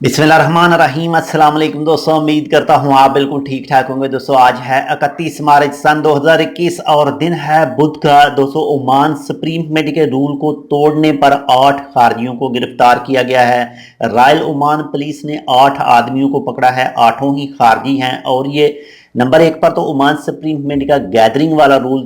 बिस्मिल्लाहिर्रहमानिर्रहीम। अस्सलाम वालेकुम दोस्तों, उम्मीद करता हूँ आप बिल्कुल ठीक ठाक होंगे। दोस्तों आज है 31 मार्च सन 2021 और दिन है बुध का। दोस्तों ओमान सुप्रीम कमेटी के रूल को तोड़ने पर 8 खारजियों को गिरफ्तार किया गया है। रॉयल ओमान पुलिस ने 8 आदमियों को पकड़ा है, 8 ही खारजी हैं। और ये नंबर 1 पर तो ओमान सुप्रीम कमेटी का गैदरिंग वाला रूल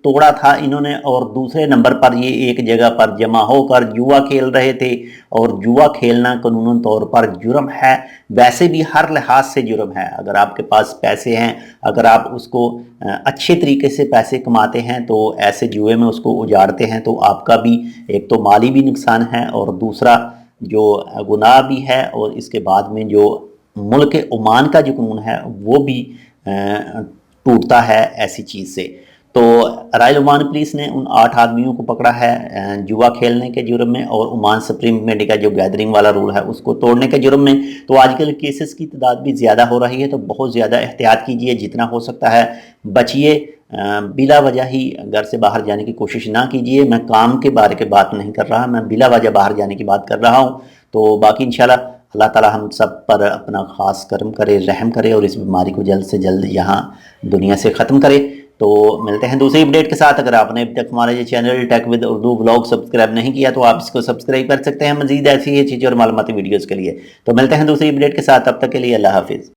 तोड़ा था इन्होंने, और दूसरे नंबर पर ये एक जगह पर जमा होकर जुआ खेल रहे थे। और जुआ खेलना कानूनन तौर पर जुर्म है, वैसे भी हर लिहाज से जुर्म है। अगर आपके पास पैसे हैं, अगर आप उसको अच्छे तरीके से पैसे कमाते हैं तो ऐसे जुए में उसको उजाड़ते हैं तो आपका भी एक तो माली भी नुकसान है और दूसरा जो गुनाह भी है। और इसके बाद में जो मुल्क ओमान का जो कानून है वो भी टूटता है ऐसी चीज़ से। तो रॉयल ओमान पुलिस ने उन 8 आदमियों को पकड़ा है जुआ खेलने के जुर्म में और ओमान सुप्रीम कमेटी का जो गैदरिंग वाला रूल है उसको तोड़ने के जुर्म में। तो आजकल केसेस की तादाद भी ज़्यादा हो रही है, तो बहुत ज़्यादा एहतियात कीजिए, जितना हो सकता है बचिए। बिला वजह ही घर से बाहर जाने की कोशिश ना कीजिए। मैं काम के बारे की बात नहीं कर रहा, मैं बिला वजह बाहर जाने की बात कर रहा हूँ। तो बाकी इंशाल्लाह अल्लाह ताला हम सब पर अपना ख़ास करम करे, रहम करे और इस बीमारी को जल्द से जल्द यहाँ दुनिया से ख़त्म करे। तो मिलते हैं दूसरी अपडेट के साथ। अगर आपने अभी तक हमारे ये channel Tech with Urdu vlog subscribe नहीं किया तो आप इसको सब्सक्राइब कर सकते हैं मजीद ऐसी ही चीज़ें और मालूमाती वीडियोज़ के लिए। तो मिलते हैं दूसरी अपडेट के साथ, तब तक के लिए अल्लाह हाफिज़।